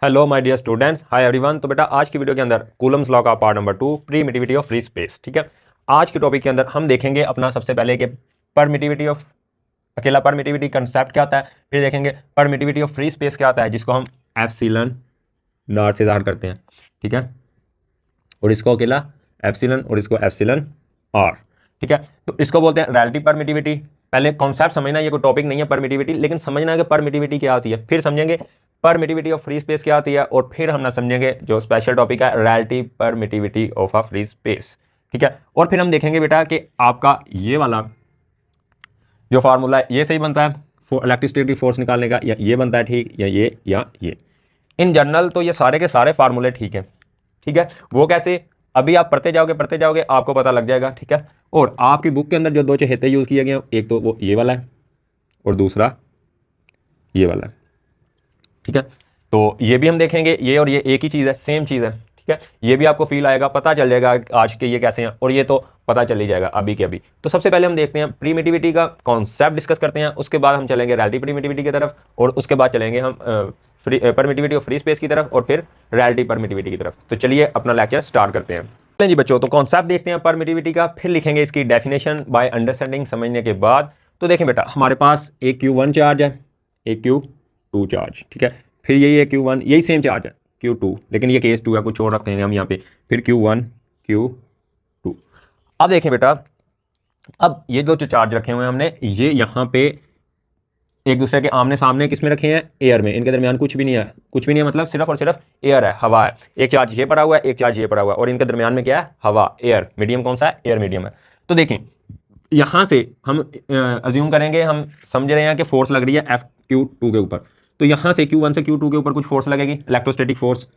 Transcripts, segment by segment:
Hello my dear students, hi everyone. तो बेटा आज की वीडियो के अंदर कूलम्स लॉ का part number 2 permittivity of free space. ठीक है, आज के टॉपिक के अंदर हम देखेंगे अपना सबसे पहले कि परमिटिविटी ऑफ अकेला परमिटिविटी कंसेप्ट क्या होता है, फिर देखेंगे परमिटिविटी ऑफ फ्री स्पेस क्या होता है जिसको हम एप्सिलॉन नॉट से ज़ाहिर करते हैं। ठीक है, और इसको अकेला एप्सिलॉन और इसको एप्सिलॉन आर। ठीक है, तो इसको बोलते हैं रिलेटिव परमिटिविटी। पहले कॉन्सेप्ट समझना, ये कोई टॉपिक नहीं है परमिटिविटी, लेकिन समझना है कि परमिटिविटी क्या होती है, फिर समझेंगे परमिटिविटी ऑफ फ्री स्पेस क्या होती है, और फिर हम ना समझेंगे जो स्पेशल टॉपिक है relative permittivity of a free space. ठीक है, और फिर हम देखेंगे बेटा कि आपका ये वाला जो फार्मूला है ये सही बनता है इलेक्ट्रिसिटी फोर्स निकालने का, या ये बनता है ठीक, या ये। इन जनरल तो ये सारे के सारे फार्मूले ठीक है। ठीक है, वो कैसे, अभी आप पढ़ते जाओगे आपको पता लग जाएगा। ठीक है, और आपकी बुक के अंदर जो दो चहेते यूज़ किए गए हैं, एक तो वो ये वाला है और दूसरा ये वाला है। ठीक है, तो ये भी हम देखेंगे, ये और ये एक ही चीज़ है, सेम चीज़ है। ठीक है, ये भी आपको फील आएगा, पता चल जाएगा आज के ये कैसे हैं, और ये तो पता चल ही जाएगा अभी के अभी। तो सबसे पहले हम देखते हैं प्रीमिटिविटी का कॉन्सेप्ट डिस्कस करते हैं, उसके बाद हम चलेंगे रिलेटिव प्रीमिटिविटी की तरफ, और उसके बाद चलेंगे हम परमिटिविटी ऑफ फ्री स्पेस की तरफ, और फिर रिलेटिव परमिटिविटी की तरफ। तो चलिए अपना लेक्चर स्टार्ट करते हैं। जी बच्चों, तो कॉन्सेप्ट देखते हैं परमिटिविटी का, फिर लिखेंगे इसकी डेफिनेशन बाय अंडरस्टैंडिंग, समझने के बाद। तो देखें बेटा, हमारे पास एक Q1 चार्ज है, एक Q2 चार्ज। ठीक है, फिर यही है Q1, यही सेम चार्ज है Q2, लेकिन ये केस 2 है, कुछ और रखते हैं हम यहाँ पे। फिर Q1 Q2। अब देखें बेटा, अब ये जो चार्ज रखे हुए हैं हमने, ये यहाँ पे एक दूसरे के आमने सामने किस में रखे हैं, एयर में। इनके दरमियान कुछ भी नहीं है, कुछ भी नहीं है मतलब सिर्फ और सिर्फ एयर है, हवा है। एक चार्ज ये पड़ा हुआ है, एक चार्ज ये पड़ा हुआ है, और इनके दरमियान में क्या है, हवा, एयर। मीडियम कौन सा है, एयर मीडियम है। तो देखें यहाँ से हम अज्यूम करेंगे, हम समझ रहे हैं कि फोर्स लग रही है FQ2 के ऊपर। तो यहाँ से Q1 से Q2 के ऊपर कुछ फोर्स लगेगी, इलेक्ट्रोस्टैटिक फोर्स,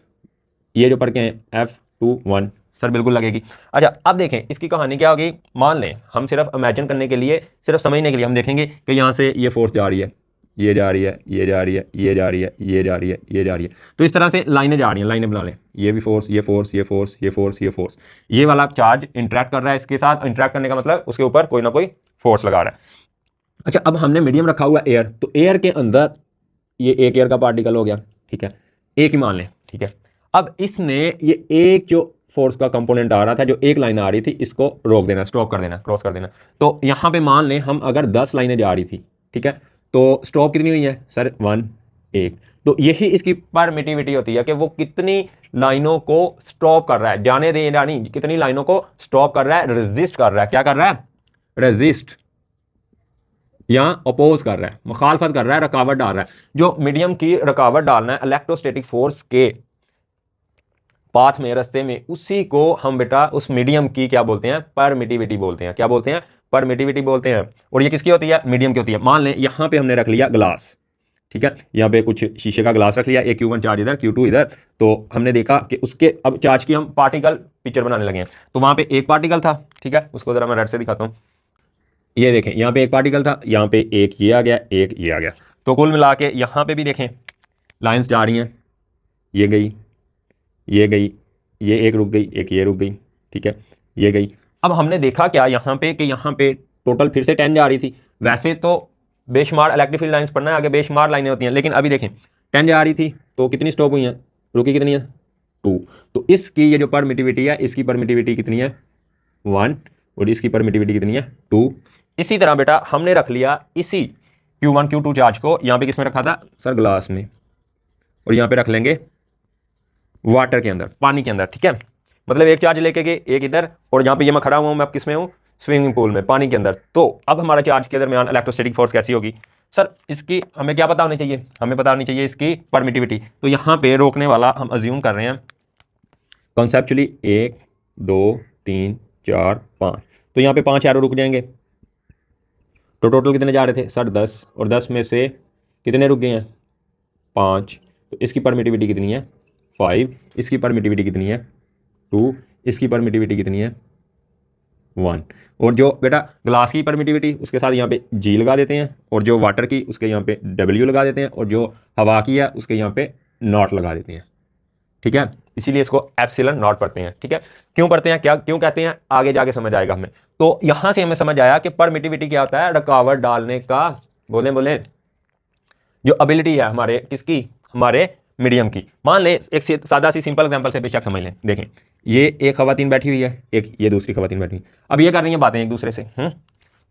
ये जो पढ़ के हैं F21 सर, बिल्कुल लगेगी। अच्छा, अब देखें इसकी कहानी क्या होगी। मान लें हम सिर्फ इमेजिन करने के लिए, सिर्फ समझने के लिए हम देखेंगे कि यहाँ से ये फोर्स जा रही है, ये जा रही है, ये जा रही है, ये जा रही है, ये जा रही है, ये जा रही है। तो इस तरह से लाइनें जा रही हैं, लाइनें बना लें, ये भी फोर्स, ये फोर्स, ये फोर्स, ये फोर्स, ये फोर्स। ये वाला चार्ज इंटरेक्ट कर रहा है इसके साथ, इंटरेक्ट करने का मतलब उसके ऊपर कोई ना कोई फोर्स लगा रहा है। अच्छा, अब हमने मीडियम रखा हुआ एयर, तो एयर के अंदर ये एक एयर का पार्टिकल हो गया। ठीक है, एक ही मान लें। ठीक है, अब इसने ये एक जो फोर्स का कंपोनेंट आ रहा था, जो एक लाइन आ रही थी, इसको रोक देना, स्टॉप कर देना, क्रॉस कर देना। तो यहाँ पे मान लें हम अगर 10 लाइनें जा रही थी, ठीक है, तो स्टॉप कितनी हुई है सर, 1 1। तो यही इसकी परमिटिविटी होती है कि वो कितनी लाइनों को स्टॉप कर रहा है, जाने दे यानी कितनी लाइनों को स्टॉप कर रहा है, रेजिस्ट कर रहा है। क्या कर रहा है, रेजिस्ट या अपोज कर रहा है, मुखालफत कर रहा है, रुकावट डाल रहा है। जो मीडियम की रुकावट डालना है इलेक्ट्रोस्टैटिक फोर्स के पाथ में, रास्ते में, उसी को हम बेटा उस मीडियम की क्या बोलते हैं, परमिटिविटी बोलते हैं। क्या बोलते हैं, परमिटिविटी बोलते हैं। और ये किसकी होती है, मीडियम की होती है। मान लें यहाँ पे हमने रख लिया ग्लास। ठीक है, यहाँ पे कुछ शीशे का ग्लास रख लिया, एक Q1 चार्ज इधर, Q2 इधर। तो हमने देखा कि उसके अब चार्ज की हम पार्टिकल पिक्चर बनाने लगे हैं। तो वहाँ पे एक पार्टिकल था, ठीक है, उसको जरा मैं रेड से दिखाता हूँ। ये देखें, यहाँ पे एक पार्टिकल था, यहाँ पे एक ये आ गया, एक ये आ गया। तो कुल मिला के यहाँ पे भी देखें लाइंस जा रही हैं, ये गई, ये गई, ये एक रुक गई, एक ये रुक गई। ठीक है, ये गई। अब हमने देखा क्या यहाँ पे कि यहाँ पे टोटल फिर से 10 जा रही थी। वैसे तो बेशुमार इलेक्ट्रिक फील्ड लाइंस पढ़ना है आगे, बेशुमार लाइनें होती हैं, लेकिन अभी देखें 10 जा रही थी, तो कितनी स्टॉप हुई हैं, रुकी कितनी है, 2। तो इसकी ये जो परमिटिविटी है, इसकी परमिटिविटी कितनी है, 1, और इसकी परमिटिविटी कितनी है, 2। इसी तरह बेटा हमने रख लिया इसी Q1 Q2 चार्ज को, यहाँ पे किसमें रखा था सर, ग्लास में, और यहाँ पे रख लेंगे वाटर के अंदर, पानी के अंदर। ठीक है, मतलब एक चार्ज लेके गए, एक इधर, और यहाँ पे ये मैं खड़ा हुआ हूँ, मैं अब किस में हूँ, स्विमिंग पूल में, पानी के अंदर। तो अब हमारा चार्ज के दरमियान इलेक्ट्रोस्टैटिक फोर्स कैसी होगी सर, इसकी हमें क्या पता होनी चाहिए, हमें पता होनी चाहिए इसकी परमिटिविटी। तो यहाँ पे रोकने वाला हम अज्यूम कर रहे हैं कॉन्सेप्चुअली 1 2 3 4 5। तो यहाँ पे 5 एरो रुक जाएंगे। तो टोटल कितने जा रहे थे सर, 10, और 10 में से कितने रुक गए हैं, 5। तो इसकी परमिटिविटी कितनी है, 5। इसकी परमिटिविटी कितनी है, 2। इसकी परमिटिविटी कितनी है, 1। और जो बेटा ग्लास की परमिटिविटी, उसके साथ यहाँ पे G लगा देते हैं, और जो वाटर की उसके यहाँ पे W लगा देते हैं, और जो हवा की है उसके यहाँ पे नॉट लगा देते हैं। ठीक है, इसीलिए इसको एप्सिलॉन नॉट पढ़ते हैं। ठीक है, क्यों पढ़ते हैं, क्या क्यों कहते हैं, आगे जाके समझ आएगा हमें। तो यहाँ से हमें समझ आया कि परमिटिविटी क्या होता है, रुकावट डालने का, बोले जो एबिलिटी है हमारे किसकी, हमारे मीडियम की। मान लें एक सादा सी सिंपल एग्जांपल से बेशक समझ लें। देखें ये एक खवातीन बैठी हुई है, एक ये दूसरी खवातीन बैठी हुई, अब ये कर रही हैं बातें एक दूसरे से।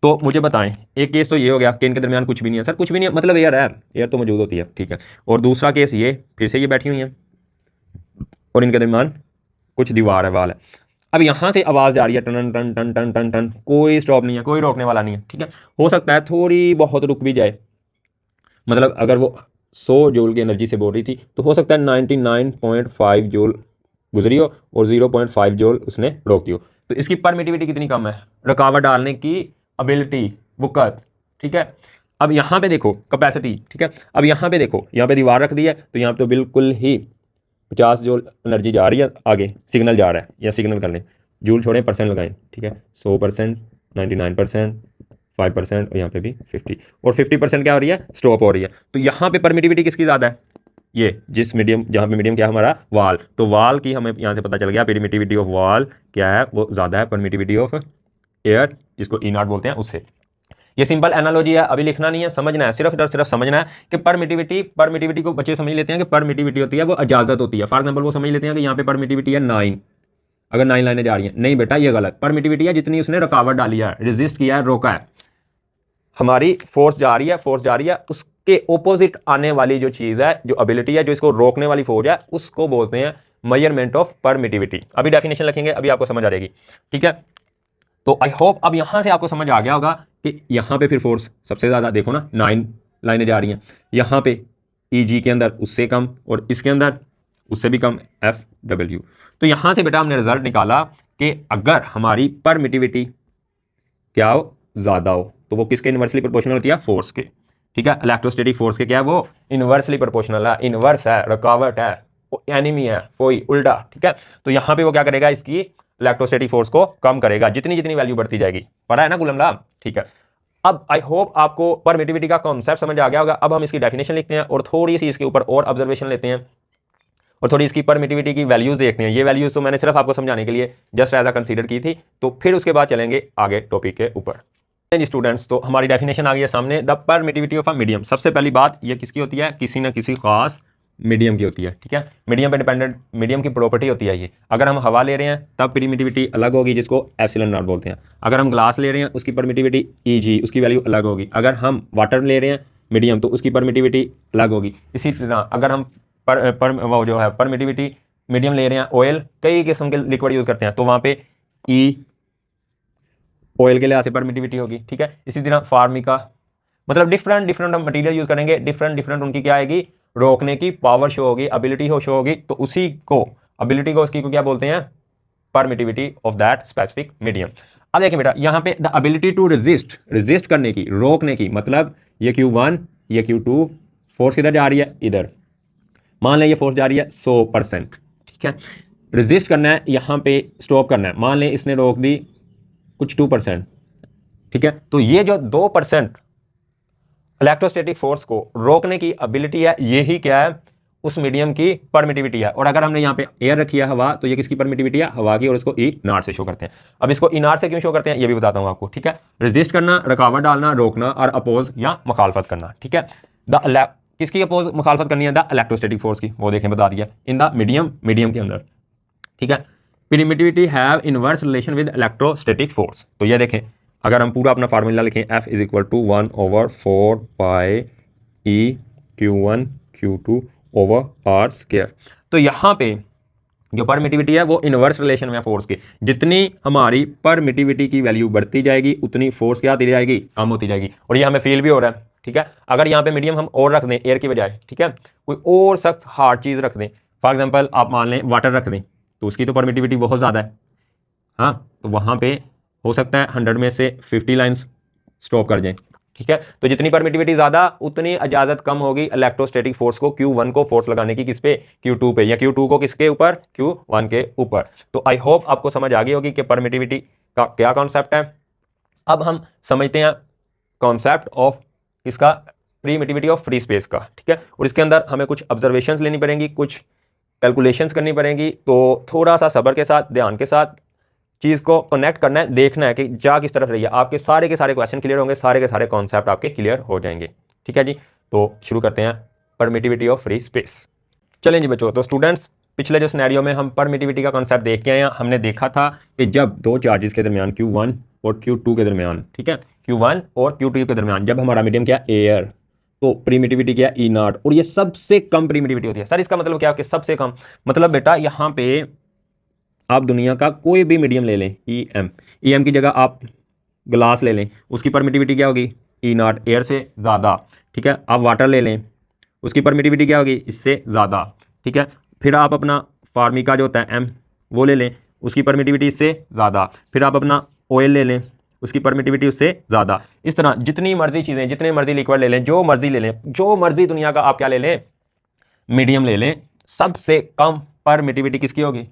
तो मुझे बताएं, एक केस तो ये हो गया कि इनके दरमियान कुछ भी नहीं है। सर कुछ भी नहीं है मतलब एयर है, एयर तो मौजूद होती है, ठीक है। और दूसरा केस ये फिर से ये बैठी हुई है और इनके दरमियान कुछ दीवार है, वाल है। अब यहाँ से आवाज़ जा रही है टन टन टन टन टन टन, कोई स्टॉप नहीं है, कोई रोकने वाला नहीं है, ठीक है। हो सकता है थोड़ी बहुत रुक भी जाए, मतलब अगर वो 100 जूल की एनर्जी से बोल रही थी तो हो सकता है 99.5 जूल गुजरी हो और 0.5 जूल उसने रोक दी हो। तो इसकी परमिटिविटी कितनी कम है, रुकावट डालने की एबिलिटी, वक़्त, ठीक है। अब यहाँ पे देखो कैपेसिटी, ठीक है। अब यहाँ पे देखो, यहाँ पे दीवार रख दी है तो यहाँ पे तो बिल्कुल ही 50 जूल एनर्जी जा रही है, आगे सिग्नल जा रहा है, या सिग्नल कर लें, जूल छोड़ें परसेंट लगाएं, ठीक है। 100%, 99%, 5% और यहाँ पे भी 50, और 50% क्या हो रही है, स्टॉप हो रही है। तो यहाँ पे परमिटिविटी किसकी ज़्यादा है, ये जिस मीडियम, जहाँ पे मीडियम क्या है हमारा, वाल, तो वाल की हमें यहाँ से पता चल गया परमिटिविटी ऑफ वाल क्या है, वो ज़्यादा है परमिटिविटी ऑफ एयर, जिसको ई नॉट बोलते हैं, उससे। ये सिंपल एनालॉजी है, अभी लिखना नहीं है, समझना है, सिर्फ और सिर्फ समझना है कि परमिटिविटी को बच्चे समझ लेते हैं कि परमिटिविटी होती है वो इजाज़त होती है। फॉर एग्जांपल वो समझ लेते हैं कि यहाँ पे परमिटिविटी है 9, अगर 9 लाइनें जा रही हैं, नहीं बेटा ये गलत। परमिटिविटी है जितनी उसने रुकावट डाली है, रेजिस्ट किया है, रोका है, हमारी फोर्स जा रही है, उसके ओपोजिट आने वाली जो चीज़ है, जो एबिलिटी है, जो इसको रोकने वाली फोर्स है, उसको बोलते हैं मेजरमेंट ऑफ परमिटिविटी। अभी डेफिनेशन लिखेंगे, अभी आपको समझ आ जाएगी, ठीक है। तो आई होप अब यहाँ से आपको समझ आ गया होगा कि यहाँ पे फिर फोर्स सबसे ज़्यादा, देखो ना 9 लाइनें जा रही हैं, यहाँ पे EG के अंदर उससे कम और इसके अंदर उससे भी कम FW। तो यहाँ से बेटा हमने रिजल्ट निकाला कि अगर हमारी परमिटिविटी क्या हो, ज़्यादा हो, तो वो किसके इन्वर्सली प्रोपोर्शनल होती है, फोर्स के, ठीक है। इलेक्ट्रोस्टैटिक फोर्स के क्या है, वो इन्वर्सली प्रोपोर्शनल है, इन्वर्स है, रुकावट है, एनिमी है, कोई उल्टा, ठीक है। तो यहाँ पे वो क्या करेगा, इसकी इलेक्ट्रोस्टैटिक फोर्स को कम करेगा जितनी जितनी वैल्यू बढ़ती जाएगी। पढ़ा है ना कूलम लॉ, ठीक है। अब आई होप आपको परमिटिविटी का कॉन्सेप्ट समझ आ गया होगा। अब हम इसकी डेफिनेशन लिखते हैं और थोड़ी सी इसके ऊपर और ऑब्जर्वेशन लेते हैं और थोड़ी इसकी परमिटिविटी की वैल्यूज देखते हैं। ये वैल्यूज तो मैंने सिर्फ आपको समझाने के लिए जस्ट एज अ कंसीडर की थी, तो फिर उसके बाद चलेंगे आगे टॉपिक के ऊपर। जी स्टूडेंट्स, तो हमारी डेफिनेशन आ गई है सामने, the permittivity of a medium. सबसे पहली बात ये किसकी होती है, किसी ना किसी खास मीडियम की होती है, ठीक है। मीडियम पे डिपेंडेंट, मीडियम की प्रॉपर्टी होती है ये। अगर हम हवा ले रहे हैं तब परमिटिविटी अलग होगी, जिसको एप्सिलॉन नॉट बोलते हैं। अगर हम ग्लास ले रहे हैं उसकी परमिटिविटी EG, उसकी वैल्यू अलग होगी। अगर हम वाटर ले रहे हैं मीडियम, तो उसकी परमिटिविटी अलग होगी। इसी तरह अगर हम वो जो है परमिटिविटी मीडियम ले रहे हैं, ऑयल, कई किस्म के लिक्विड यूज़ करते हैं, तो वहाँ पे ऑयल के लिहाज से परमिटिविटी होगी, ठीक है। इसी तरह फार्मिका, मतलब डिफरेंट हम मटेरियल यूज़ करेंगे, डिफरेंट उनकी क्या आएगी, रोकने की पावर शो होगी, एबिलिटी शो होगी। तो उसी को एबिलिटी को उसकी को क्या बोलते हैं, permittivity of that specific medium. अब देखिए बेटा, यहाँ पे द एबिलिटी टू रेजिस्ट करने की, रोकने की, मतलब ये Q1 ये Q2, फोर्स किधर जा रही है, इधर। मान लें ये फोर्स जा रही है 100%, ठीक है। रेजिस्ट करना है, यहाँ पे स्टॉप करना है, मान लें इसने रोक दी कुछ 2%, ठीक है। तो ये जो 2% इलेक्ट्रोस्टैटिक फोर्स को रोकने की एबिलिटी है, यही क्या है, उस मीडियम की परमिटिविटी है। और अगर हमने यहाँ पे एयर रखी है, हवा, तो ये किसकी परमिटिविटी है, हवा की, और इसको E नॉट से शो करते हैं। अब इसको E नॉट से क्यों शो करते हैं ये भी बताता हूँ आपको, ठीक है। रेजिस्ट करना, रुकावट डालना, रोकना, और अपोज या मुखालफत करना, ठीक है। किसकी अपोज मुखालफत करनी है, द इलेक्ट्रोस्टैटिक फोर्स की, वो देखें बता दिया, इन द मीडियम के अंदर, ठीक है। Permittivity have inverse relation with electrostatic force. तो ये देखें, अगर हम पूरा अपना फार्मूला लिखें, F is equal to 1/4 pi E Q1 Q2 over R square. तो यहाँ पे जो परमिटिविटी है वो इनवर्स रिलेशन में है फोर्स के। जितनी हमारी परमिटिविटी की वैल्यू बढ़ती जाएगी उतनी फोर्स क्या होती जाएगी, कम होती जाएगी। और ये हमें फील भी हो रहा है, ठीक है। अगर यहाँ पे मीडियम हम और रख दें एयर की बजाय, ठीक है, कोई और सख्त हार्ड चीज़ रख दें, फॉर एग्जाम्पल आप मान लें वाटर रख दें, तो उसकी तो परमिटिविटी बहुत ज़्यादा है, हाँ। तो वहाँ पे हो सकता है 100 में से 50 लाइन्स स्टॉप कर जाएं, ठीक है। तो जितनी परमिटिविटी ज़्यादा उतनी इजाज़त कम होगी इलेक्ट्रोस्टैटिक फोर्स को Q1 को फोर्स लगाने की, किस पे, Q2 पे, या Q2 को किसके ऊपर, Q1 के ऊपर। तो आई होप आपको समझ आ गई होगी कि परमिटिविटी का क्या कॉन्सेप्ट है। अब हम समझते हैं कॉन्सेप्ट ऑफ इसका, परमिटिविटी ऑफ फ्री स्पेस का, ठीक है। और इसके अंदर हमें कुछ ऑब्जर्वेशंस लेनी पड़ेंगी, कुछ कैलकुलेशंस करनी पड़ेंगी। तो थोड़ा सा सब्र के साथ, ध्यान के साथ चीज़ को कनेक्ट करना है, देखना है कि जा किस तरफ रही है। आपके सारे के सारे क्वेश्चन क्लियर होंगे, सारे के सारे कॉन्सेप्ट आपके क्लियर हो जाएंगे, ठीक है जी। तो शुरू करते हैं परमिटिविटी ऑफ फ्री स्पेस। चलें जी बच्चों, तो स्टूडेंट्स पिछले जो सिनेरियो में हम परमिटिविटी का कॉन्सेप्ट देख के आए हैं, हमने देखा था कि जब दो चार्जेस के दरमियान Q1 और Q2 के दरमियान, ठीक है, Q1 और Q2 के दरमियान जब हमारा मीडियम क्या एयर, तो परमिटिविटी क्या E0, और ये सबसे कम परमिटिविटी होती है। सर इसका मतलब क्या कि सबसे कम मतलब बेटा यहाँ पे आप दुनिया का कोई भी मीडियम ले लें, EM की जगह आप ग्लास ले लें, उसकी परमिटिविटी क्या होगी E0, एयर से ज़्यादा। ठीक है, आप वाटर ले लें, उसकी परमिटिविटी क्या होगी इससे ज़्यादा। ठीक है, फिर आप अपना फार्मिका जो होता है M वो ले लें, उसकी परमिटिविटी इससे ज़्यादा। फिर आप अपना ऑयल ले लें, उसकी परमिटिविटी उससे ज़्यादा। इस तरह जितनी मर्जी चीज़ें, जितने मर्जी लिक्विड ले लें, जो मर्जी ले लें, जो मर्जी दुनिया का आप क्या ले लें मीडियम ले लें, सबसे कम परमिटिविटी किसकी होगी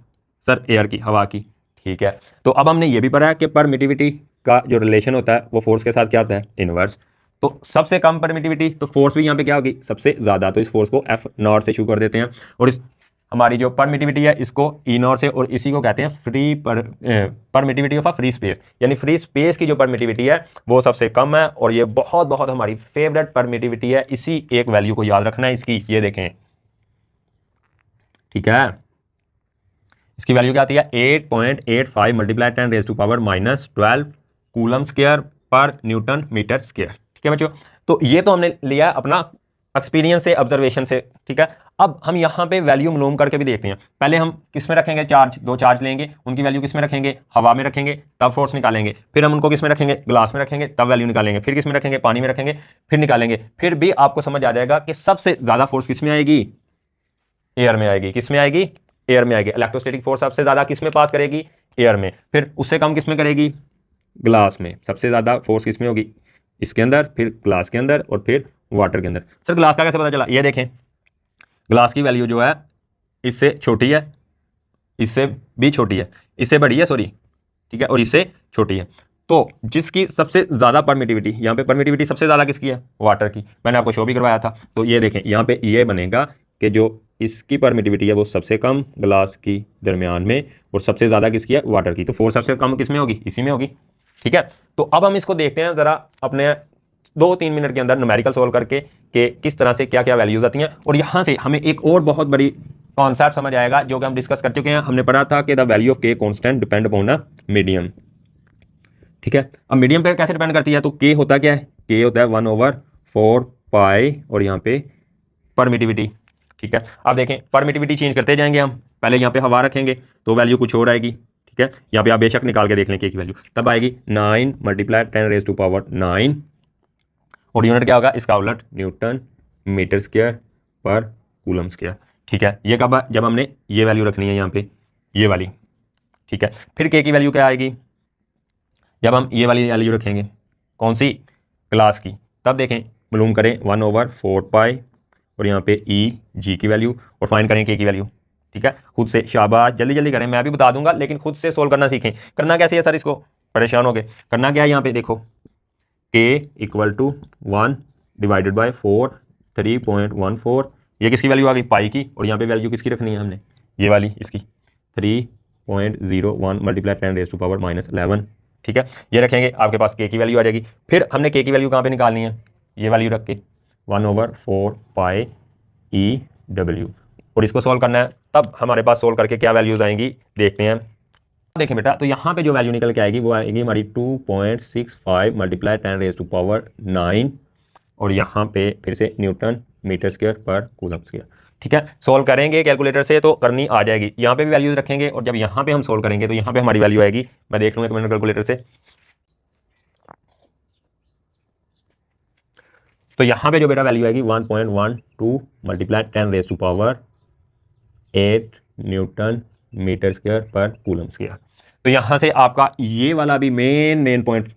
सर एयर की, हवा की। ठीक है, तो अब हमने ये भी पढ़ा है कि परमिटिविटी का जो रिलेशन होता है वो फोर्स के साथ क्या होता है इनवर्स। तो सबसे कम परमिटिविटी तो फोर्स भी यहाँ पे क्या होगी सबसे ज़्यादा, तो इस फोर्स को F0 से शुरू कर देते हैं, और इस हमारी जो परमिटिविटी है इसको E0 से, और इसी को कहते हैं free permittivity of a free space, यानी फ्री स्पेस की जो परमिटिविटी है वो सबसे कम है। और ये बहुत बहुत हमारी फेवरेट परमिटिविटी है, इसी एक वैल्यू को याद रखना है इसकी, ये देखें। ठीक है, इसकी वैल्यू क्या आती है 8.85 मल्टीप्लाई 10⁻⁻12 कूलम स्क्वायर पर न्यूटन मीटर स्क्वायर। ठीक है बच्चों, तो ये तो हमने लिया अपना एक्सपीरियंस से, ऑब्जर्वेशन से। ठीक है, अब हम यहाँ पे वैल्यू मालूम करके भी देखते हैं। पहले हम किस में रखेंगे चार्ज, दो चार्ज लेंगे, उनकी वैल्यू किस में रखेंगे हवा में रखेंगे, तब फोर्स निकालेंगे। फिर हम उनको किस में रखेंगे ग्लास में रखेंगे, तब वैल्यू निकालेंगे। फिर किस में रखेंगे पानी में रखेंगे, फिर निकालेंगे। फिर भी आपको समझ आ जाएगा कि सबसे ज़्यादा फोर्स किस में आएगी एयर में आएगी। किस में आएगी एयर में आएगी। इलेक्ट्रोस्टैटिक फोर्स सबसे ज़्यादा किस में पास करेगी एयर में, फिर उससे कम किस में करेगी ग्लास में। सबसे ज़्यादा फोर्स किस में होगी इसके अंदर, फिर ग्लास के अंदर, और फिर वाटर के अंदर। सर ग्लास का कैसे पता चला, ये देखें ग्लास की वैल्यू जो है इससे छोटी है, इससे भी छोटी है, इससे बड़ी है सॉरी, ठीक है, और इससे छोटी है। तो जिसकी सबसे ज़्यादा परमिटिविटी, यहाँ पे परमिटिविटी सबसे ज़्यादा किसकी है वाटर की, मैंने आपको शो भी करवाया था। तो ये देखें यहाँ पे ये बनेगा कि जो इसकी परमिटिविटी है वो सबसे कम ग्लास की दरमियान में, और सबसे ज़्यादा किसकी है वाटर की। तो फोर्स सबसे कम किस में होगी इसी में होगी। ठीक है, तो अब हम इसको देखते हैं ज़रा अपने 2-3 मिनट के अंदर न्यूमेरिकल सोल्व करके कि किस तरह से क्या क्या वैल्यूज़ आती हैं। और यहाँ से हमें एक और बहुत बड़ी कॉन्सेप्ट समझ आएगा जो कि हम डिस्कस कर चुके हैं। हमने पढ़ा था कि द वैल्यू ऑफ के constant depend upon a medium. ठीक है, अब मीडियम पे कैसे डिपेंड करती है, तो के होता क्या है, के होता है 1/4 पाई, और यहाँ पे परमिटिविटी। ठीक है, अब देखें परमिटिविटी चेंज करते जाएंगे हम। पहले यहाँ पे हवा रखेंगे तो वैल्यू कुछ और आएगी। ठीक है, यहाँ पे आप बेशक निकाल के देख लें के की वैल्यू, तब आएगी 9 मल्टीप्लाई 10⁻⁹, और यूनिट क्या होगा इसका उलट न्यूटन मीटर स्क्वायर पर कूलम स्क्वायर। ठीक है, ये कब जब हमने ये वैल्यू रखनी है यहाँ पे ये वाली। ठीक है, फिर के की वैल्यू क्या आएगी जब हम ये वाली वैल्यू रखेंगे, कौन सी ग्लास की, तब देखें मालूम करें 1/4 पाई, और यहाँ पे जी की वैल्यू, और फाइंड करें के की वैल्यू। ठीक है, खुद से शाबाश जल्दी जल्दी करें, मैं भी बता दूंगा लेकिन खुद से सोल्व करना सीखें। करना कैसे है सर, इसको परेशान हो गए, करना क्या है यहाँ पे देखो के = 1 डिवाइडेड बाई 4 3.14, ये किसकी वैल्यू आ गई पाई की, और यहाँ पे वैल्यू किसकी रखनी है हमने ये वाली इसकी 3.01 मल्टीप्लाई 10⁻⁻11। ठीक है, ये रखेंगे आपके पास के की वैल्यू आ जाएगी। फिर हमने के की वैल्यू कहाँ पे निकालनी है ये वैल्यू रख के 1/4 पाई EW, और इसको सॉल्व करना है। तब हमारे पास सॉल्व करके क्या वैल्यूज आएंगी देखते हैं। देखें बेटा, तो यहाँ पे जो वैल्यू निकल के आएगी वो आएगी हमारी 2.65 मल्टीप्लाई 10⁻⁹, और यहाँ पे फिर से न्यूटन मीटर स्क्वायर पर कूलम स्क्वायर। ठीक है, सोल्व करेंगे कैलकुलेटर से तो करनी आ जाएगी। यहाँ पे भी वैल्यूज रखेंगे, और जब यहाँ पे हम सोल्व करेंगे तो यहाँ पे हमारी वैल्यू आएगी, मैं देख लूँगा कैलकुलेटर से। तो यहाँ पे जो बेटा वैल्यू आएगी 1.12 मल्टीप्लाई 10⁻8 न्यूटन मीटर स्क्वायर पर कूलम स्क्वायर। तो यहाँ से आपका ये वाला भी मेन पॉइंट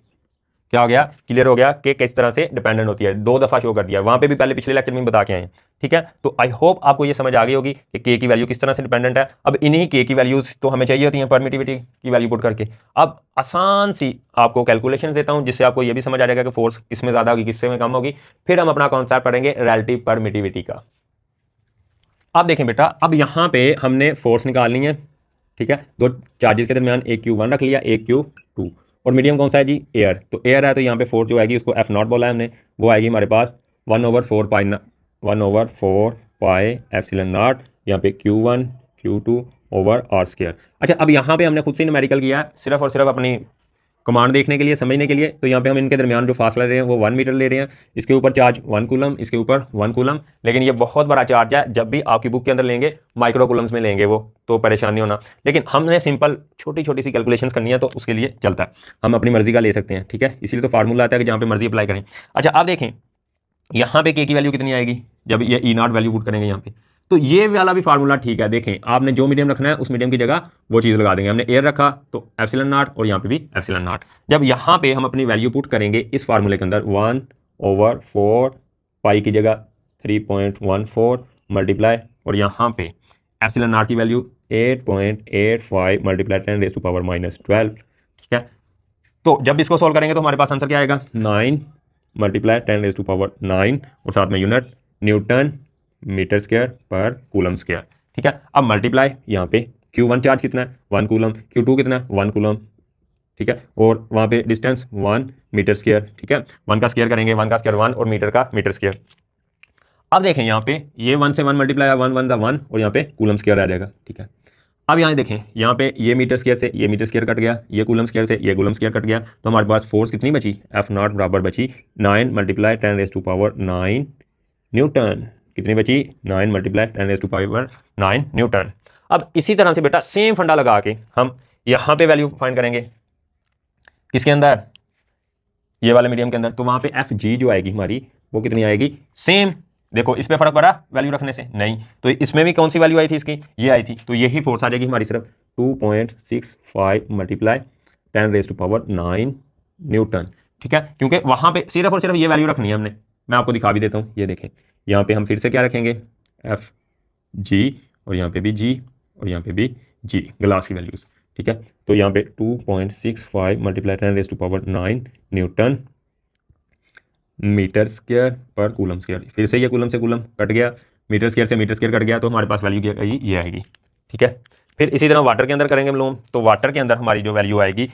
क्या हो गया क्लियर हो गया कि किस तरह से डिपेंडेंट होती है। 2 दफ़ा शो कर दिया, वहाँ पे भी पहले पिछले लेक्चर में बता के आए हैं। ठीक है, तो आई होप आपको ये समझ आ गई होगी कि के की वैल्यू किस तरह से डिपेंडेंट है। अब इन्हीं के की वैल्यूज तो हमें चाहिए होती हैं परमिटिविटी की वैल्यू पुट करके। अब आसान सी आपको कैलकुलेशन देता हूँ जिससे आपको ये भी समझ आ जाएगा कि फोर्स किस में ज़्यादा होगी किससे में कम होगी। फिर हम अपना कॉन्सेप्ट पढ़ेंगे रिलेटिव परमिटिविटी का। अब देखें बेटा, अब यहाँ पे हमने फोर्स निकालनी है। ठीक है, दो चार्जेस के दरमियान एक Q1 रख लिया एक Q2, और मीडियम कौन सा है जी एयर। तो एयर है तो यहाँ पे फोर्स जो आएगी उसको F0 बोला है हमने, वो आएगी हमारे पास 1/4 पाई एप्सिलॉन नॉट यहाँ पे Q1 Q2 over R square. अच्छा, अब यहाँ पे हमने खुद से न्यूमेरिकल किया है सिर्फ और सिर्फ अपनी कमांड देखने के लिए, समझने के लिए। तो यहाँ पे हम इनके दरमियान जो फासला ले रहे हैं वो 1 मीटर ले रहे हैं। इसके ऊपर चार्ज 1 कूलम, इसके ऊपर 1 कूलम, लेकिन ये बहुत बड़ा चार्ज है। जब भी आपकी बुक के अंदर लेंगे माइक्रो कूलम्स में लेंगे वो, तो परेशानी होना। लेकिन हमने सिंपल छोटी छोटी सी कैलकुलेशंस करनी है तो उसके लिए चलता है, हम अपनी मर्जी का ले सकते हैं, ठीक है। इसीलिए तो फार्मूला आता है कि जहाँ पे मर्जी अप्लाई करें। अच्छा, आप देखें यहाँ पे के की वैल्यू कितनी आएगी जब ये ई नॉट वैल्यू पुट करेंगे यहाँ पे। तो ये वाला भी फार्मूला ठीक है। देखें, आपने जो मीडियम रखना है उस मीडियम की जगह वो चीज़ लगा देंगे। हमने एयर रखा तो एप्सिलॉन नॉट, और यहाँ पे भी एप्सिलॉन नॉट। जब यहाँ पे हम अपनी वैल्यू पुट करेंगे इस फार्मूले के अंदर 1/4 पाई की जगह 3.14 मल्टीप्लाई, और यहाँ पे एप्सिलॉन नॉट की वैल्यू 8.85 मल्टीप्लाई 10⁻⁻12, ठीक है। तो जब इसको सॉल्व करेंगे तो हमारे पास आंसर क्या आएगा, 9 मल्टीप्लाई 10⁻9 और साथ में यूनिट न्यूटन मीटर स्क्वायर पर कूलम स्क्वायर, ठीक है। अब मल्टीप्लाई यहाँ पे Q1 चार्ज कितना है 1 कूलम, Q2 कितना है 1 कूलम, ठीक है, और वहाँ पे डिस्टेंस 1 मीटर स्क्वायर, ठीक है। 1 का स्क्वायर करेंगे, 1 का स्क्वायर 1 और मीटर का मीटर स्क्वायर। अब देखें यहाँ पे ये 1 से 1 मल्टीप्लाई है, 1 1 का 1 और यहाँ पे कूलम स्क्वायर आ जाएगा, ठीक है। अब यहाँ देखें, यहाँ पे ये मीटर स्क्वायर से ये मीटर स्क्वायर कट गया, ये कूलम स्क्वायर से ये कूलम स्क्वायर कट गया, तो हमारे पास फोर्स कितनी बची, F0 बराबर बची 9 मल्टीप्लाई 10⁻9 न्यूटन। कितनी बची, 9 मल्टीप्लाई 10⁻9 न्यूटन। अब इसी तरह से बेटा सेम फंडा लगा के हम यहाँ पे वैल्यू फाइंड करेंगे, किसके अंदर, ये वाले मीडियम के अंदर। तो वहाँ पे Fg जो आएगी हमारी वो कितनी आएगी, सेम। देखो इस पे फर्क पड़ा वैल्यू रखने से, नहीं। तो इसमें भी कौन सी वैल्यू आई थी इसकी, ये आई थी। तो यही फोर्स आ जाएगी हमारी सिर्फ 2.65 मल्टीप्लाई 10⁻9 न्यूटन, ठीक है। क्योंकि वहाँ पे सिर्फ और सिर्फ ये वैल्यू रखनी है हमने। मैं आपको दिखा भी देता हूँ, ये देखें, यहाँ पे हम फिर से क्या रखेंगे, Fg, और यहाँ पे भी G, और यहाँ पे भी G, ग्लास की वैल्यूज, ठीक है। तो यहाँ पे 2.65 मल्टीप्लाई 10⁻9 न्यूटन मीटर स्क्वायर पर कूलम स्क्वायर। फिर से ये कूलम से कूलम कट गया, मीटर स्क्वायर से मीटर स्क्वायर कट गया, तो हमारे पास वैल्यू क्या आएगी, ये आएगी, ठीक है। फिर इसी तरह वाटर के अंदर करेंगे हम लोग, तो वाटर के अंदर हमारी जो वैल्यू आएगी,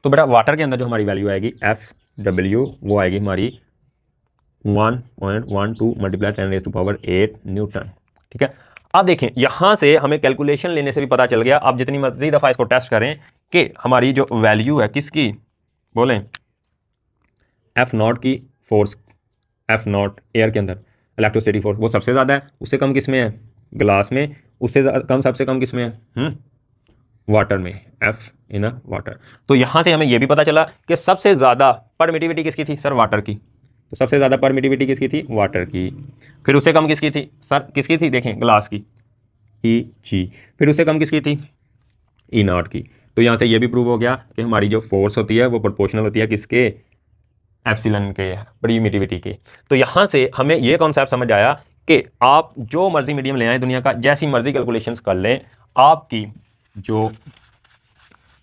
तो बेटा वाटर के अंदर जो हमारी वैल्यू आएगी Fw वो आएगी हमारी 1.12 मल्टीप्लाई 10⁸ न्यूटन, ठीक है। अब देखें यहाँ से हमें कैलकुलेशन लेने से भी पता चल गया। आप जितनी मर्जी दफ़ा इसको टेस्ट करें कि हमारी जो वैल्यू है किसकी, बोलें, F0 की फोर्स, F0 एयर के अंदर इलेक्ट्रोस्टैटिक फोर्स वो सबसे ज़्यादा है। उससे कम किस में है, ग्लास में। उससे कम, सबसे कम किस में है, वाटर में, F इन वाटर। तो यहाँ से हमें यह भी पता चला कि सबसे ज़्यादा परमिटिविटी किसकी थी, सर वाटर की। तो सबसे ज़्यादा परमिटिविटी किसकी थी, वाटर की। फिर उससे कम किसकी थी, सर किसकी थी, देखें ग्लास की, Eg। फिर उससे कम किसकी थी, E0 की। तो यहाँ से ये भी प्रूव हो गया कि हमारी जो फोर्स होती है वो प्रोपोर्शनल होती है किसके, एप्सिलॉन के, परमिटिविटी के। तो यहाँ से हमें ये कॉन्सेप्ट समझ आया कि आप जो मर्जी मीडियम ले आए दुनिया का, जैसी मर्जी कैलकुलेशंस कर लें, आपकी जो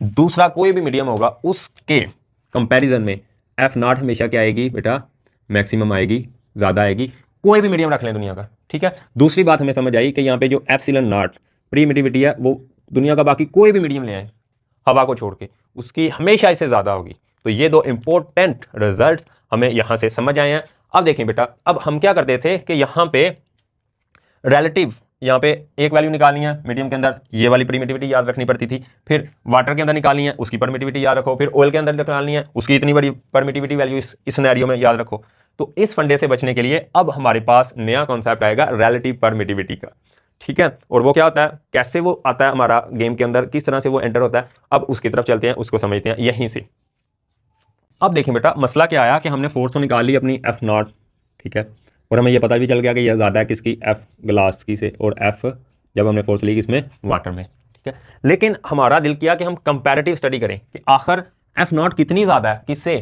दूसरा कोई भी मीडियम होगा उसके कंपैरिजन में F0 हमेशा क्या आएगी बेटा, मैक्सिमम आएगी, ज़्यादा आएगी। कोई भी मीडियम रख लें दुनिया का, ठीक है। दूसरी बात हमें समझ आई कि यहाँ पे जो एप्सिलॉन नॉट परमिटिविटी है वो दुनिया का बाकी कोई भी मीडियम ले आए हवा को छोड़ के, उसकी हमेशा इससे ज़्यादा होगी। तो ये दो इंपॉर्टेंट रिजल्ट हमें यहाँ से समझ आए हैं। अब देखें बेटा, अब हम क्या करते थे कि यहाँ पे रिलेटिव, यहाँ पे एक वैल्यू निकालनी है मीडियम के अंदर, ये वाली परमिटिविटी याद रखनी पड़ती थी। फिर वाटर के अंदर निकालनी है, उसकी परमिटिविटी याद रखो। फिर ऑयल के अंदर निकालनी है, उसकी इतनी बड़ी परमिटिविटी वैल्यू इस सिनेरियो में याद रखो। तो इस फंडे से बचने के लिए अब हमारे पास नया कॉन्सेप्ट आएगा रिलेटिव परमिटिविटी का, ठीक है। और वो क्या होता है, कैसे वो आता है हमारा गेम के अंदर, किस तरह से वो एंटर होता है, अब उसकी तरफ चलते हैं, उसको समझते हैं यहीं से। अब देखें बेटा, मसला क्या आया कि हमने फोर्स तो निकाल ली अपनी F0, ठीक है, और हमें यह पता भी चल गया कि यह ज़्यादा है किसकी, F ग्लास की से, और F जब हमने फोर्स ली किसमें, वाटर में, ठीक है। लेकिन हमारा दिल किया कि हम कंपैरेटिव स्टडी करें कि आखिर F0 कितनी ज़्यादा है, किससे,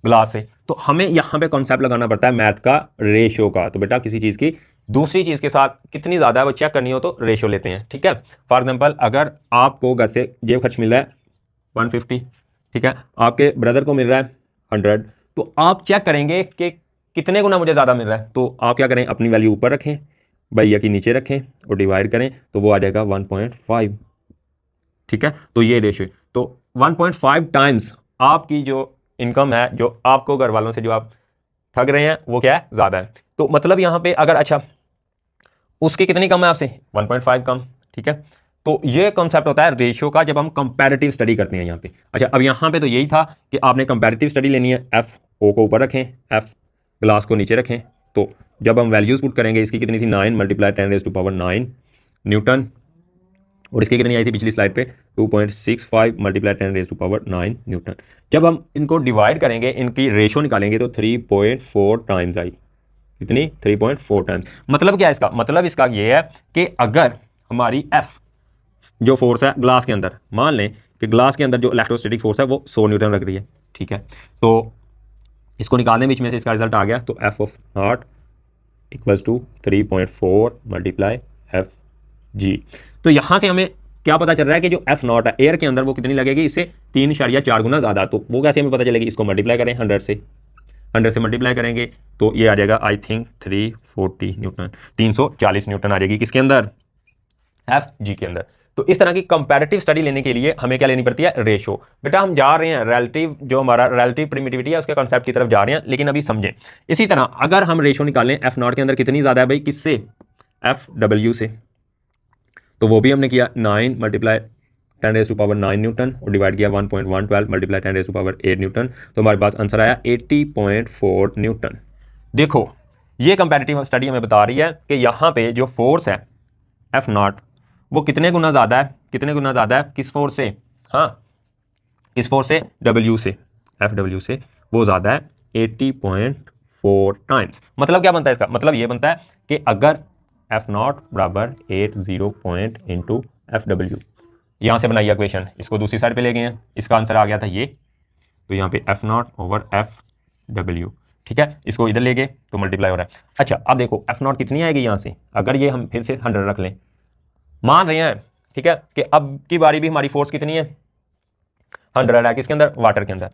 ग्लास से। तो हमें यहाँ पे कॉन्सेप्ट लगाना पड़ता है मैथ का, रेशियो का। तो बेटा किसी चीज़ की दूसरी चीज़ के साथ कितनी ज़्यादा है वो चेक करनी हो तो रेशियो लेते हैं, ठीक है। फॉर एग्जाम्पल, अगर आपको घर से जेब खर्च मिल रहा है 150, ठीक है, आपके ब्रदर को मिल रहा है 100, तो आप चेक करेंगे कि कितने गुना मुझे ज़्यादा मिल रहा है। तो आप क्या करें, अपनी वैल्यू ऊपर रखें, भैया की नीचे रखें और डिवाइड करें, तो वो आ जाएगा 1.5, ठीक है। तो ये रेशियो, तो 1.5 टाइम्स आपकी जो इनकम है, जो आपको घर वालों से जो आप ठग रहे हैं, वो क्या है, ज़्यादा है। तो मतलब यहाँ पे अगर, अच्छा उसकी कितनी कम है आपसे, 1.5 कम, ठीक है। तो ये कॉन्सेप्ट होता है रेशियो का जब हम कंपैरेटिव स्टडी करते हैं यहाँ पे। अच्छा, अब यहाँ पे तो यही था कि आपने कंपैरेटिव स्टडी लेनी है, एफ ओ को ऊपर रखें, एफ ग्लास को नीचे रखें। तो जब हम वैल्यूज पुट करेंगे, इसकी कितनी थी 9 मल्टीप्लाई 10⁻⁹ न्यूटन, और इसकी कितनी आई थी पिछली स्लाइड पे 2.65 मल्टीप्लाई 10⁻⁹ न्यूटन। जब हम इनको डिवाइड करेंगे, इनकी रेशियो निकालेंगे तो 3.4 टाइम्स आई। कितनी, 3.4 टाइम्स। मतलब क्या है इसका, मतलब इसका ये है कि अगर हमारी एफ जो फोर्स है ग्लास के अंदर, मान लें कि ग्लास के अंदर जो इलेक्ट्रोस्टैटिक फोर्स है वो 100 न्यूटन लग रही है, ठीक है। तो इसको निकालने बीच में से इसका रिजल्ट आ गया, तो F of naught equals to 3.4 multiply F G. तो यहाँ से हमें क्या पता चल रहा है कि जो एफ नॉट है एयर के अंदर वो कितनी लगेगी, इससे 3.4 गुना ज़्यादा। तो वो कैसे हमें पता चलेगी, इसको मल्टीप्लाई करें 100 से मल्टीप्लाई करेंगे तो ये आ जाएगा आई थिंक 340 न्यूटन, 340 न्यूटन आ जाएगी किसके अंदर, एफ जी के अंदर। तो इस तरह की कंपैरेटिव स्टडी लेने के लिए हमें क्या लेनी पड़ती है, रेशो। बेटा हम जा रहे हैं रिलेटिव, जो हमारा रिलेटिव परमिटिविटी है उसके कॉन्सेप्ट की तरफ जा रहे हैं, लेकिन अभी समझें। इसी तरह अगर हम रेशो निकालें एफ नॉट के अंदर कितनी ज़्यादा है भाई, किससे, एफ डब्ल्यू से, तो वो भी हमने किया 9 मल्टीप्लाई 10⁻⁹ न्यूटन और डिवाइड किया 1.112 मल्टीप्लाई 10⁻⁸ न्यूटन। तो हमारे पास आंसर आया 80.4 न्यूटन। देखो ये कंपैरेटिव स्टडी हमें बता रही है कि यहाँ पे जो फोर्स है एफ नॉट वो कितने गुना ज़्यादा है, कितने गुना ज़्यादा है किस फोर्स से, हाँ किस फोर्स से, डब्ल्यू से, एफ डब्ल्यू से वो ज़्यादा है 80.4 टाइम्स। मतलब क्या बनता है इसका, मतलब ये बनता है कि अगर एफ नॉट बराबर 80 पॉइंट इंटू एफ डब्ल्यू, यहाँ से बनाइए इक्वेशन, इसको दूसरी साइड पे ले गए हैं, इसका आंसर आ गया था ये। तो यहाँ पे F not over F W, ठीक है, इसको इधर ले गए तो मल्टीप्लाई हो रहा है। अच्छा अब देखो एफ नॉट कितनी आएगी यहाँ से, अगर ये हम फिर से 100 रख लें, मान रहे हैं ठीक है कि अब की बारी भी हमारी फोर्स कितनी है, 100 है किसके अंदर, वाटर के अंदर।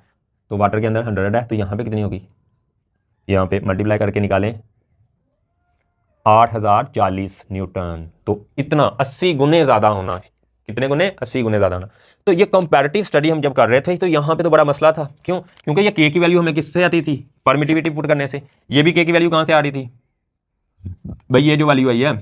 तो वाटर के अंदर 100 है, तो यहाँ पे कितनी होगी, यहाँ पे मल्टीप्लाई करके निकालें 8040 न्यूटन। तो इतना 80 गुने ज़्यादा होना है, कितने गुने, 80 गुने ज़्यादा होना। तो ये कंपैरेटिव स्टडी हम जब कर रहे थे तो यहाँ पे तो बड़ा मसला था, क्यों, क्योंकि ये के की वैल्यू हमें किससे आती थी, परमिटिविटी पुट करने से। ये भी के की वैल्यू कहाँ से आ रही थी भाई, ये जो वैल्यू आई है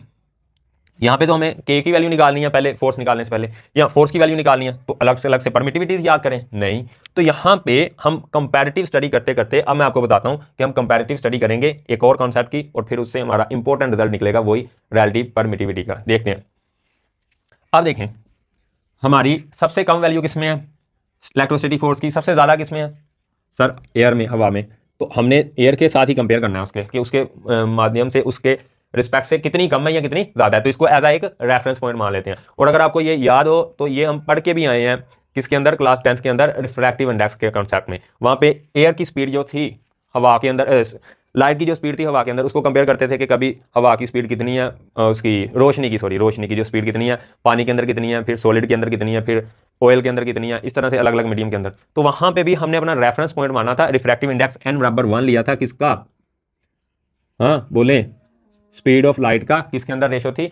यहाँ पे तो हमें के की वैल्यू निकालनी है पहले, फोर्स निकालने से पहले, या फोर्स की वैल्यू निकालनी है तो अलग से परमिटिविटीज याद करें, नहीं। तो यहाँ पे हम कंपैरेटिव स्टडी करते करते, अब मैं आपको बताता हूँ कि हम कंपैरेटिव स्टडी करेंगे एक और कॉन्सेप्ट की, और फिर उससे हमारा इंपॉर्टेंट रिजल्ट निकलेगा वही रिलेटिव परमिटिविटी का। देखते हैं, अब देखें हमारी सबसे कम वैल्यू किसमें है, इलेक्ट्रोस्टैटिक फोर्स की सबसे ज़्यादा किसमें है, सर एयर में, हवा में। तो हमने एयर के साथ ही कंपेयर करना है उसके, कि उसके माध्यम से उसके रिस्पेक्ट से कितनी कम है या कितनी ज़्यादा है। तो इसको एज एक रेफरेंस पॉइंट मान लेते हैं। और अगर आपको ये याद हो तो ये हम पढ़ के भी आए हैं किसके अंदर, क्लास 10th के अंदर रिफ्रैक्टिव इंडेक्स के कॉन्सेप्ट में। वहाँ पे एयर की स्पीड जो थी हवा के अंदर, लाइट की जो स्पीड थी हवा के अंदर, उसको कंपेयर करते थे कि कभी हवा की स्पीड कितनी है, उसकी रोशनी की जो स्पीड कितनी है, पानी के अंदर कितनी है, फिर सॉलिड के अंदर कितनी है, फिर ऑयल के अंदर कितनी है, इस तरह से अलग अलग मीडियम के अंदर। तो वहाँ पे भी हमने अपना रेफरेंस पॉइंट माना था, रिफ्रैक्टिव इंडेक्स n बराबर 1 लिया था किसका, हाँ बोले, स्पीड ऑफ लाइट का किसके अंदर रेशो थी,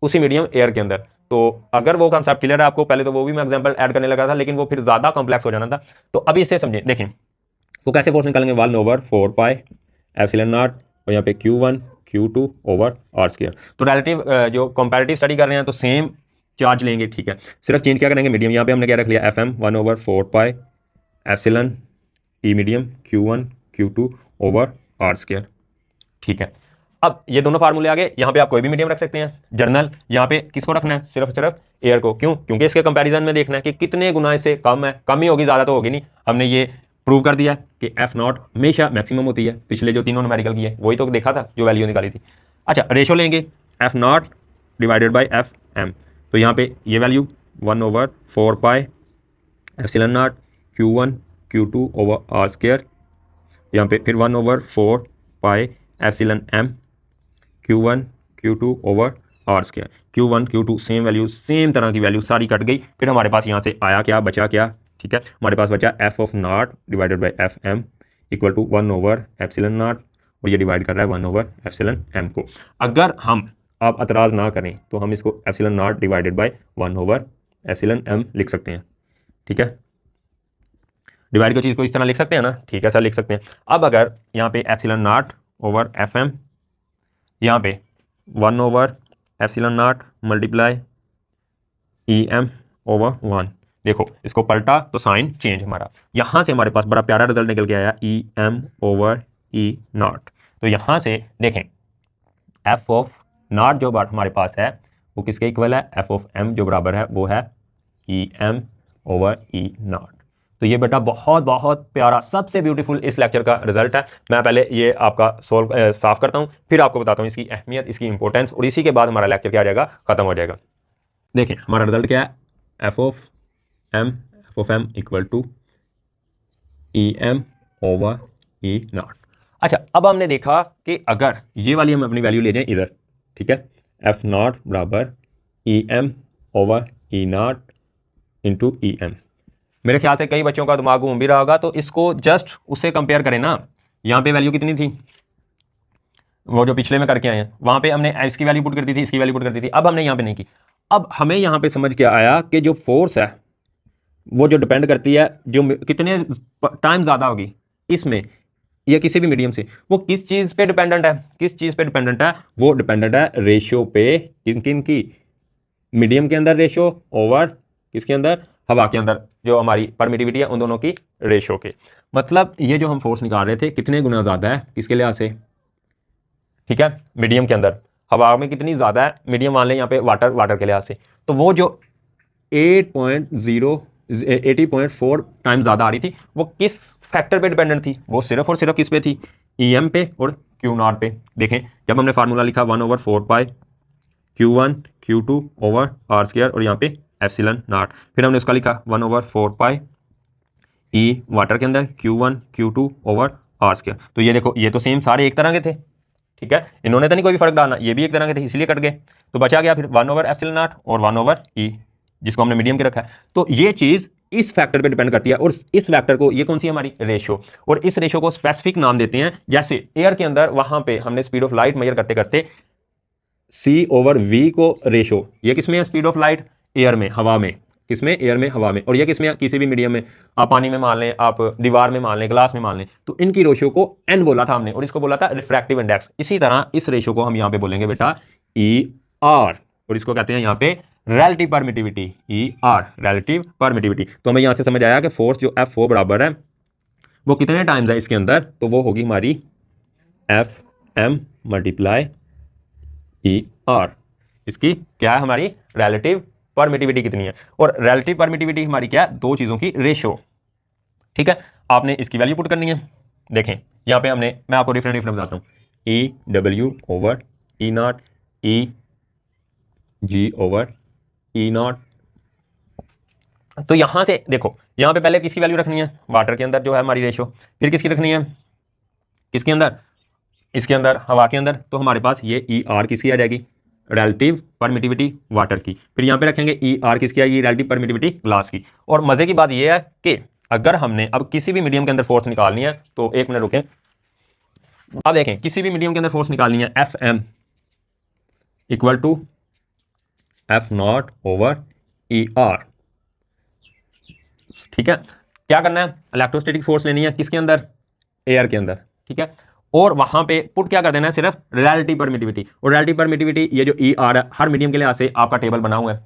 उसी मीडियम एयर के अंदर। तो अगर वो कंसेप्ट क्लियर है आपको, पहले तो वो भी मैं एग्जांपल ऐड करने लगा था, लेकिन वो फिर ज़्यादा कॉम्प्लेक्स हो जाना था। तो अभी इससे समझें, देखें तो कैसे फोर्स निकालेंगे, 1/4 पाई एप्सिलॉन नॉट, और यहाँ पे Q1 Q2 over R square. तो रिलेटिव जो कंपैरेटिव स्टडी कर रहे हैं तो सेम चार्ज लेंगे, ठीक है, सिर्फ चेंज क्या करेंगे, मीडियम। यहाँ पे हमने क्या रख लिया, FM 1/4 pi epsilon E medium Q1 Q2 over R square, ठीक है। अब ये दोनों फार्मूले आ गए, यहाँ पे आप कोई भी मीडियम रख सकते हैं, जर्नल। यहाँ पे किसको रखना है, सिर्फ एयर को, क्यों, क्योंकि इसके कंपैरिजन में देखना है कि कितने गुना इससे कम है, कम ही होगी, ज़्यादा तो होगी नहीं। हमने ये प्रूव कर दिया कि एफ नॉट हमेशा मैक्सिमम होती है, पिछले जो तीनों न्यूमेरिकल की है वही तो देखा था, जो वैल्यू निकाली थी। अच्छा रेशो लेंगे, F naught divided by F M. तो यहाँ पे ये value 1/4 pi epsilon naught Q1 Q2 over R square, यहाँ पे फिर 1/4 pi epsilon M Q1 Q2 over R square. Q1 Q2 same value, same तरह की वैल्यू सारी कट गई। फिर हमारे पास यहाँ से आया क्या, बचा क्या, ठीक है, हमारे पास बचा F of naught divided by F M equal to 1/एप्सिलॉन नॉट, और ये डिवाइड कर रहा है 1/एप्सिलॉन एम को। अगर हम आप एतराज़ ना करें तो हम इसको एप्सिलॉन नॉट डिवाइडेड बाई 1/एप्सिलॉन एम लिख सकते हैं, ठीक है। डिवाइड की चीज़ को इस तरह लिख सकते हैं ना, ठीक है, सर लिख सकते हैं। अब अगर यहाँ पे epsilon naught over F M, यहाँ पे 1/ epsilon naught multiply E M over 1। देखो इसको पलटा तो साइन चेंज हमारा, यहाँ से हमारे पास बड़ा प्यारा रिजल्ट निकल के आया E M over E naught. तो यहाँ से देखें एफ ऑफ नॉट जो बात हमारे पास है वो किसके इक्वल है, एफ ऑफ एम जो बराबर है वो है E M over E naught. तो ये बेटा बहुत बहुत प्यारा सबसे ब्यूटीफुल इस लेक्चर का रिजल्ट है। मैं पहले ये आपका साफ करता हूँ, फिर आपको बताता हूँ इसकी अहमियत, इसकी इंपॉर्टेंस, और इसी के बाद हमारा लेक्चर क्या हो जाएगा, खत्म हो जाएगा। देखें हमारा रिजल्ट क्या है, F of M equal to E M over E naught. अच्छा अब हमने देखा कि अगर ये वाली हम अपनी वैल्यू ले जाएं इधर, ठीक है, एफ नॉट बराबर E M over E naught into E M. मेरे ख्याल से कई बच्चों का दिमाग घूम भी रहा होगा, तो इसको जस्ट उससे कंपेयर करें ना। यहाँ पे वैल्यू कितनी थी, वो जो पिछले में करके आए हैं वहाँ पे हमने इसकी वैल्यू पुट कर दी थी, इसकी वैल्यू पुट कर दी थी, अब हमने यहाँ पे नहीं की। अब हमें यहाँ पे समझ के आया कि जो फोर्स है वो जो डिपेंड करती है जो कितने टाइम ज़्यादा होगी इसमें या किसी भी मीडियम से, वो किस चीज़ पे डिपेंडेंट है, किस चीज़ पे डिपेंडेंट है, वो डिपेंडेंट है रेशियो पे, किन किन की, मीडियम के अंदर रेशियो ओवर किसके अंदर, हवा के अंदर, जो हमारी परमिटिविटी है उन दोनों की रेशियो के। मतलब ये जो हम फोर्स निकाल रहे थे कितने गुना ज़्यादा है किसके लिहाज से, ठीक है, मीडियम के अंदर, हवा में कितनी ज़्यादा है, मीडियम मान लें यहाँ पे वाटर के लिहाज से, तो वो जो 80.4 टाइम ज़्यादा आ रही थी वो किस फैक्टर पे डिपेंडेंट थी, वो सिर्फ और सिर्फ किस पे थी, ई एम पे और क्यू नॉट पे। देखें जब हमने फार्मूला लिखा 1/4 पाई Q1 Q2 over R square और यहाँ पे एप्सिलॉन नॉट, फिर हमने उसका लिखा 1/4 पाई ई वाटर के अंदर Q1 Q2 over R square. तो ये देखो ये तो सेम सारे एक तरह के थे, ठीक है, इन्होंने तो नहीं कोई भी फर्क डालना, ये भी एक तरह के थे इसलिए कट गए। तो बचा गया फिर 1/एप्सिलॉन नॉट और 1/E जिसको हमने मीडियम के रखा है। तो ये चीज़ इस फैक्टर पे डिपेंड करती है, और इस फैक्टर को, ये कौन सी है हमारी रेशियो, और इस रेशियो को स्पेसिफिक नाम देते हैं। जैसे एयर के अंदर वहां पे हमने स्पीड ऑफ लाइट मेजर करते करते C/V को रेशियो, ये किसमें है स्पीड ऑफ लाइट, एयर में, हवा में, किसमें, एयर में, हवा में, और ये किसमें, किसी भी मीडियम में, आप पानी में मान लें, आप दीवार में मान लें, ग्लास में मान लें, तो इनकी रेशियो को n बोला था हमने और इसको बोला था रिफ्रैक्टिव इंडेक्स। इसी तरह इस रेशियो को हम यहाँ पे बोलेंगे बेटा ER, और इसको कहते हैं यहाँ पे relative permittivity, ER relative permittivity. तो हमें यहाँ से समझ आया कि फोर्स जो F4 बराबर है वो कितने टाइम्स है इसके अंदर, तो वो होगी हमारी FM मल्टीप्लाई ER। इसकी क्या है हमारी रिलेटिव परमिटिविटी कितनी है, और रिलेटिव परमिटिविटी हमारी क्या है, दो चीज़ों की रेशियो, ठीक है। आपने इसकी वैल्यू पुट करनी है। देखें यहाँ पे हमने, मैं आपको डिफरेंट बताता हूँ, EW over E not, EG over E not. तो यहाँ से देखो यहाँ पे पहले किसकी वैल्यू रखनी है, वाटर के अंदर जो है हमारी रेशियो, फिर किसकी रखनी है, किसके अंदर, इसके अंदर, हवा के अंदर। तो हमारे पास ये ER किसकी आ जाएगी, रिलेटिव परमिटिविटी वाटर की। फिर यहाँ पे रखेंगे ER किसकी आएगी, रिलेटिव परमिटिविटी ग्लास की। और मज़े की बात ये है कि अगर हमने अब किसी भी मीडियम के अंदर फोर्स निकालनी है, तो एक मिनट रुकें, अब देखें किसी भी मीडियम के अंदर फोर्स निकालनी है, FM equal to F naught over ER, ठीक है। क्या करना है, इलेक्ट्रोस्टैटिक फोर्स लेनी है किसके अंदर, एयर के अंदर, ठीक है, और वहां पे पुट क्या कर देना है, सिर्फ रिलेटिव परमिटिविटी। और रिलेटिव परमिटिविटी ये जो ER है हर मीडियम के लिए से आपका टेबल बना हुआ है,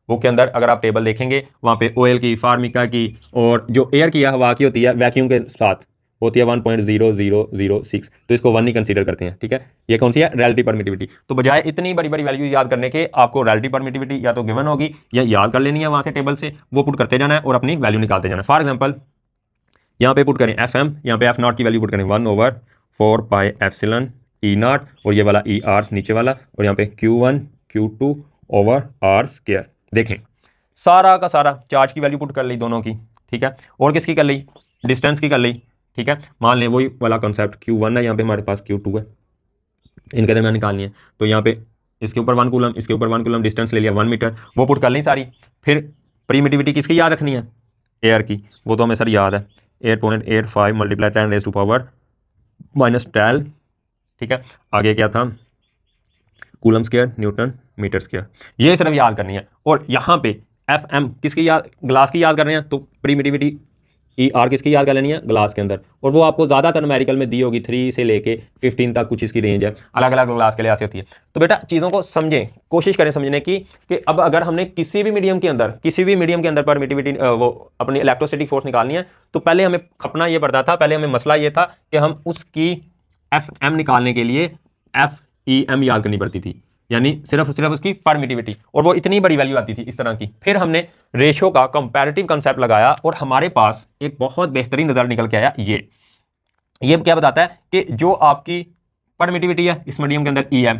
वो के अंदर अगर आप टेबल देखेंगे वहाँ पे ऑयल की, फार्मिका की, और जो एयर की है, हवा की होती है, वैक्यूम के साथ होती है 1.0006, तो इसको 1 ही कंसीडर करते हैं, ठीक है। ये कौन सी है, रिलेटिव परमिटिविटी। तो बजाय इतनी बड़ी बड़ी वैल्यू याद करने के, आपको रिलेटिव परमिटिविटी या तो गिवन होगी या याद कर लेनी है वहाँ से टेबल से, वो पुट करते जाना है और अपनी वैल्यू निकालते जाना है। फॉर एग्जाम्पल यहाँ पे पुट करें FM, यहाँ पे F नॉट की वैल्यू पुट करें 1/4 पाई एप्सिलॉन E नॉट, और ये वाला ER नीचे वाला, और यहाँ पे Q1 Q2 over R square. देखें सारा का सारा चार्ज की वैल्यू पुट कर ली दोनों की, ठीक है, और किसकी कर ली, डिस्टेंस की कर ली, ठीक है। मान लें वही वाला कॉन्सेप्ट, Q1 है, यहाँ पे हमारे पास Q2 है, इनके दरमियान निकालनी है। तो यहाँ पे इसके ऊपर 1 कूलम, इसके ऊपर 1 कूलम, डिस्टेंस ले लिया 1 मीटर, वो पुट कर ली सारी। फिर परमिटिविटी किसकी याद रखनी है, एयर की, वो तो हमें सर याद है 8.85 मल्टीप्लाई 10⁻⁻⁻⁻⁻, ठीक है। आगे क्या था, coulomb square newton metre square, ये सिर्फ याद करनी है। और यहाँ पे FM किसकी याद, ग्लास की याद कर रहे हैं, तो परमिटिविटी ई आर किसकी याद कर लेनी है, ग्लास के अंदर, और वो आपको ज़्यादातर न्यूमेरिकल में दी होगी 3 से लेके 15 तक कुछ इसकी रेंज है, अलग अलग ग्लास के लिए ऐसी होती है। तो बेटा चीज़ों को समझें, कोशिश करें समझने की कि अब अगर हमने किसी भी मीडियम के अंदर परमिटिविटी वो अपनी इलेक्ट्रोस्टैटिक फोर्स निकालनी है, तो पहले हमें खपना ये पड़ता था, पहले हमें मसला ये था कि हम उसकी एफ एम निकालने के लिए एफ ई एम याद करनी पड़ती थी, यानी सिर्फ उसकी परमिटिविटी, और वो इतनी बड़ी वैल्यू आती थी इस तरह की। फिर हमने रेशो का कंपैरेटिव कांसेप्ट लगाया और हमारे पास एक बहुत बेहतरीन रिजल्ट निकल के आया। ये क्या बताता है कि जो आपकी परमिटिविटी है इस मीडियम के अंदर ई एम,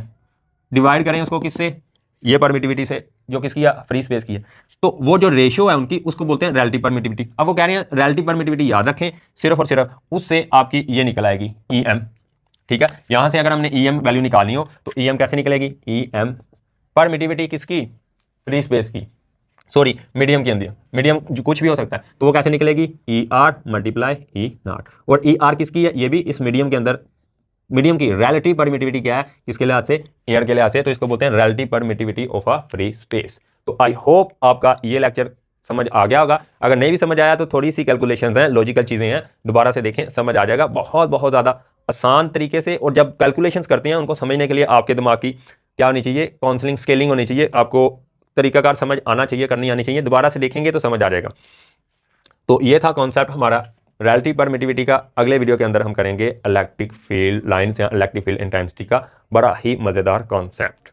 डिवाइड करें उसको किससे, ये परमिटिविटी से जो किसकी है, फ्री स्पेस की है, तो वो जो रेशियो है उनकी उसको बोलते हैं रिलेटिव परमिटिविटी। अब वो कह रहे हैं रिलेटिव परमिटिविटी याद रखें, सिर्फ और सिर्फ उससे आपकी ये निकल आएगी ई एम। ठीक है, यहां से अगर हमने ई एम वैल्यू निकालनी हो तो ई एम कैसे निकलेगी, ई एम परमिटिविटी किसकी, फ्री स्पेस की, सॉरी मीडियम के अंदर, मीडियम कुछ भी हो सकता है, तो वो कैसे निकलेगी, E R multiply e not. और ई आर किसकी है, ये भी इस मीडियम के अंदर, मीडियम की रिलेटिव परमिटिविटी क्या है, किसके लिहाज से, एयर के लिहाज से, तो इसको बोलते हैं relative permittivity of a free space. तो आई होप आपका ये लेक्चर समझ आ गया होगा। अगर नहीं भी समझ आया तो थोड़ी सी कैलकुलेशंस हैं, लॉजिकल चीज़ें हैं, दोबारा से देखें, समझ आ जाएगा बहुत बहुत ज़्यादा आसान तरीके से। और जब कैलकुलेशंस करते हैं उनको समझने के लिए आपके दिमाग की क्या होनी चाहिए, काउंसलिंग स्केलिंग होनी चाहिए, आपको तरीकाकार समझ आना चाहिए, करनी आनी चाहिए, दोबारा से देखेंगे तो समझ आ जाएगा। तो ये था कॉन्सेप्ट हमारा रिलेटिव परमिटिविटी का। अगले वीडियो के अंदर हम करेंगे इलेक्ट्रिक फील्ड लाइन्स या इलेक्ट्रिक फील्ड इंटेंसिटी का बड़ा ही मज़ेदार कॉन्सेप्ट।